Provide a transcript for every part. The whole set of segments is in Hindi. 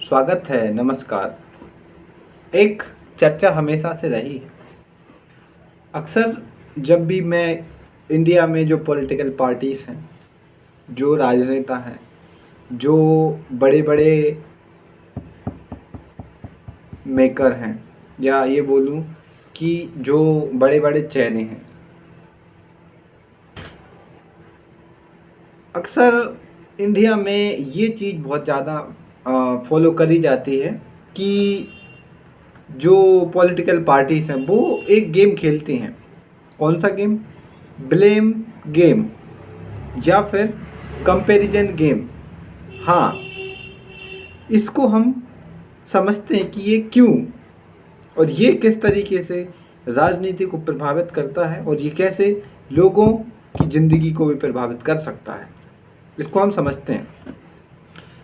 स्वागत है, नमस्कार। एक चर्चा हमेशा से रही है। अक्सर जब भी मैं इंडिया में जो पॉलिटिकल पार्टीज़ हैं, जो राजनेता हैं, जो बड़े-बड़े मेकर हैं, या ये बोलूँ कि जो बड़े-बड़े चेहरे हैं, अक्सर इंडिया में ये चीज़ बहुत ज़्यादा फॉलो करी जाती है कि जो पॉलिटिकल पार्टीज़ हैं वो एक गेम खेलती हैं। कौन सा गेम? ब्लेम गेम या फिर कंपैरिजन गेम। हाँ, इसको हम समझते हैं कि ये क्यों और ये किस तरीके से राजनीति को प्रभावित करता है और ये कैसे लोगों की ज़िंदगी को भी प्रभावित कर सकता है, इसको हम समझते हैं।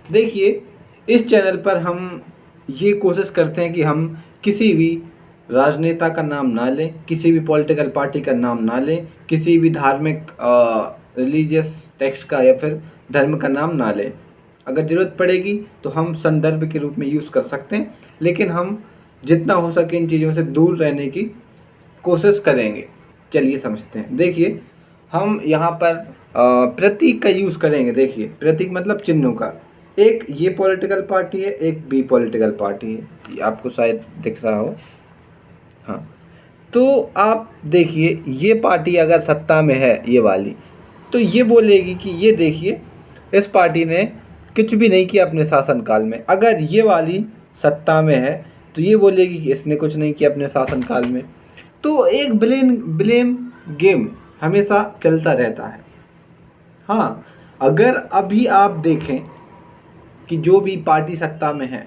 देखिए, इस चैनल पर हम ये कोशिश करते हैं कि हम किसी भी राजनेता का नाम ना लें, किसी भी पॉलिटिकल पार्टी का नाम ना लें, किसी भी धार्मिक रिलीजियस टेक्स्ट का या फिर धर्म का नाम ना लें। अगर ज़रूरत पड़ेगी तो हम संदर्भ के रूप में यूज़ कर सकते हैं, लेकिन हम जितना हो सके इन चीज़ों से दूर रहने की कोशिश करेंगे। चलिए समझते हैं। देखिए, हम यहाँ पर प्रतीक का यूज़ करेंगे। देखिए, प्रतीक मतलब चिन्हों का। एक ये पॉलिटिकल पार्टी है, एक बी पॉलिटिकल पार्टी है, ये आपको शायद दिख रहा हो। हाँ, तो आप देखिए, ये पार्टी अगर सत्ता में है, ये वाली, तो ये बोलेगी कि ये देखिए, इस पार्टी ने कुछ भी नहीं किया अपने शासनकाल में। अगर ये वाली सत्ता में है तो ये बोलेगी कि इसने कुछ नहीं किया अपने शासनकाल में। तो एक ब्लेम गेम हमेशा चलता रहता है। हाँ, अगर अभी आप देखें कि जो भी पार्टी सत्ता में है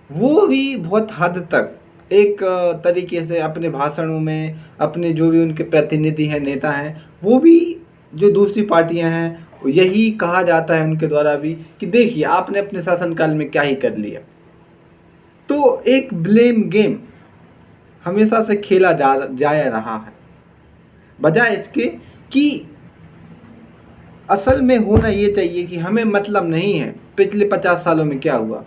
वो भी बहुत हद तक एक तरीके से अपने भाषणों में, अपने जो भी उनके प्रतिनिधि हैं, नेता हैं, वो भी जो दूसरी पार्टियां हैं, यही कहा जाता है उनके द्वारा भी कि देखिए आपने अपने शासनकाल में क्या ही कर लिया। तो एक ब्लेम गेम हमेशा से खेला जाया रहा है, बजाय इसके कि असल में होना ये चाहिए कि हमें मतलब नहीं है पिछले 50 सालों में क्या हुआ।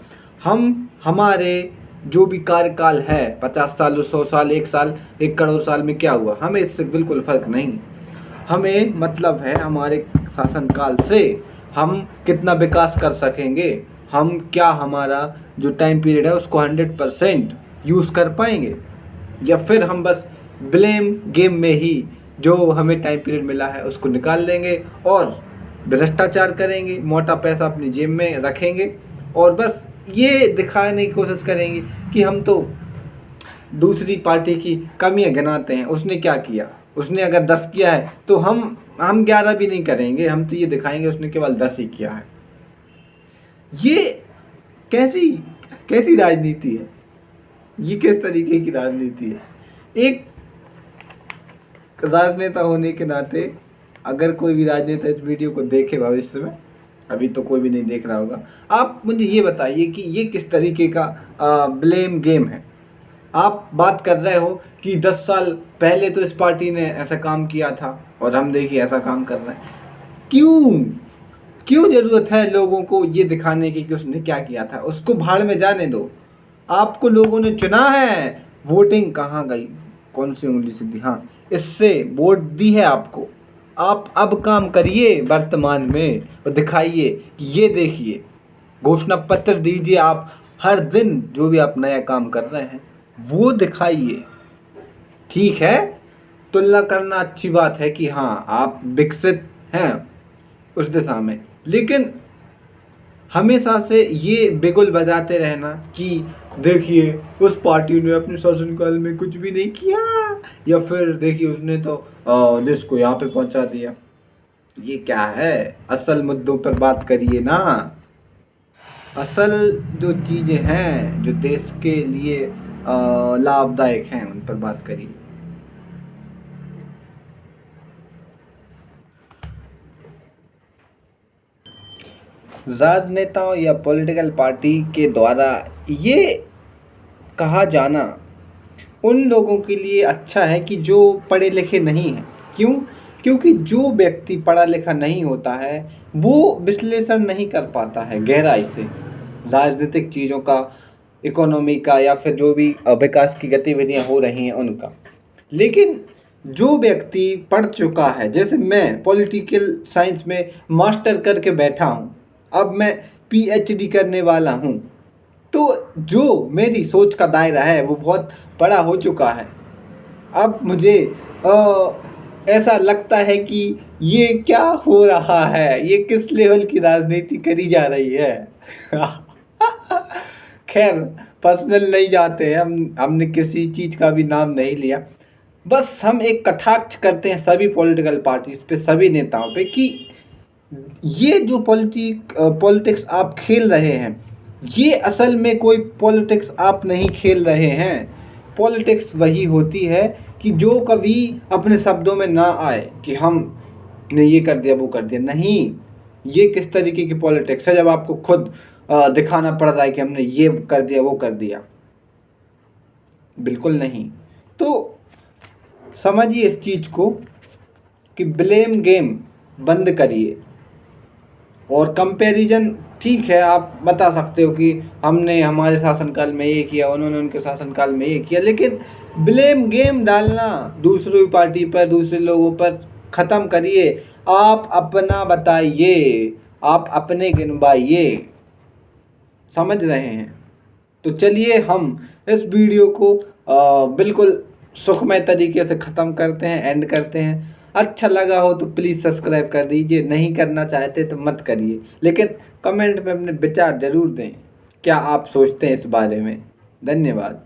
हमारे जो भी कार्यकाल है 50 साल, 100 साल, 1 साल, 1 करोड़ साल में क्या हुआ, हमें इससे बिल्कुल फ़र्क नहीं। हमें मतलब है हमारे शासनकाल से हम कितना विकास कर सकेंगे, हम क्या हमारा जो टाइम पीरियड है उसको 100% यूज़ कर पाएंगे, या फिर हम बस ब्लेम गेम में ही जो हमें टाइम पीरियड मिला है उसको निकाल लेंगे और भ्रष्टाचार करेंगे, मोटा पैसा अपनी जेब में रखेंगे और बस ये दिखाने की कोशिश करेंगे कि हम तो दूसरी पार्टी की कमियां गिनाते हैं। उसने क्या किया, उसने अगर 10 किया है तो हम 11 भी नहीं करेंगे, हम तो ये दिखाएंगे उसने केवल 10 ही किया है। ये कैसी कैसी राजनीति है? ये किस तरीके की राजनीति है? एक राजनेता होने के नाते, अगर कोई भी राजनेता इस वीडियो को देखे भविष्य में, अभी तो कोई भी नहीं देख रहा होगा, आप मुझे ये बताइए कि ये किस तरीके का ब्लेम गेम है। आप बात कर रहे हो कि 10 साल पहले तो इस पार्टी ने ऐसा काम किया था और हम देखिए ऐसा काम कर रहे हैं। क्यों क्यों ज़रूरत है लोगों को ये दिखाने की कि उसने क्या किया था? उसको भाड़ में जाने दो। आपको लोगों ने चुना है, वोटिंग कहाँ गई? कौन सी उंगली से दी? हाँ, इससे वोट दी है आपको। आप अब काम करिए वर्तमान में और दिखाइए कि ये देखिए, घोषणा पत्र दीजिए। आप हर दिन जो भी आप नया काम कर रहे हैं वो दिखाइए। ठीक है, तुलना करना अच्छी बात है कि हाँ आप विकसित हैं उस दिशा में, लेकिन हमेशा से ये बिगुल बजाते रहना कि देखिए उस पार्टी ने अपने शासनकाल में कुछ भी नहीं किया, या फिर देखिए उसने तो देश को यहाँ पे पहुँचा दिया। ये क्या है? असल मुद्दों पर बात करिए ना। असल जो चीज़ें हैं जो देश के लिए लाभदायक हैं उन पर बात करिए। राजनेताओं या पॉलिटिकल पार्टी के द्वारा ये कहा जाना उन लोगों के लिए अच्छा है कि जो पढ़े लिखे नहीं हैं। क्यों? क्योंकि जो व्यक्ति पढ़ा लिखा नहीं होता है वो विश्लेषण नहीं कर पाता है गहराई से। राजनीतिक चीज़ों का, इकोनॉमी का, या फिर जो भी विकास की गतिविधियां हो रही हैं उनका। लेकिन जो व्यक्ति पढ़ चुका है, जैसे मैं पॉलिटिकल साइंस में मास्टर करके बैठा हूँ, अब मैं पीएचडी करने वाला हूँ, तो जो मेरी सोच का दायरा है वो बहुत बड़ा हो चुका है। अब मुझे ऐसा लगता है कि ये क्या हो रहा है, ये किस लेवल की राजनीति करी जा रही है। खैर, पर्सनल नहीं जाते हैं, हमने किसी चीज़ का भी नाम नहीं लिया। बस हम एक कटाक्ष करते हैं सभी पॉलिटिकल पार्टीज पे, सभी नेताओं पे, कि ये जो पॉलिटिक्स आप खेल रहे हैं, ये असल में कोई पॉलिटिक्स आप नहीं खेल रहे हैं। पॉलिटिक्स वही होती है कि जो कभी अपने शब्दों में ना आए कि हम ने ये कर दिया वो कर दिया, नहीं। ये किस तरीके की पॉलिटिक्स है जब आपको खुद दिखाना पड़ रहा है कि हमने ये कर दिया वो कर दिया। बिल्कुल नहीं। तो समझिए इस चीज़ को कि ब्लेम गेम बंद करिए। और कंपैरिजन, ठीक है, आप बता सकते हो कि हमने हमारे शासनकाल में ये किया, उन्होंने उनके शासनकाल में ये किया, लेकिन ब्लेम गेम डालना दूसरी पार्टी पर, दूसरे लोगों पर ख़त्म करिए। आप अपना बताइए, आप अपने गिनवाइए। समझ रहे हैं? तो चलिए हम इस वीडियो को बिल्कुल सुखमय तरीके से ख़त्म करते हैं, एंड करते हैं। अच्छा लगा हो तो प्लीज़ सब्सक्राइब कर दीजिए, नहीं करना चाहते तो मत करिए, लेकिन कमेंट में अपने विचार ज़रूर दें, क्या आप सोचते हैं इस बारे में। धन्यवाद।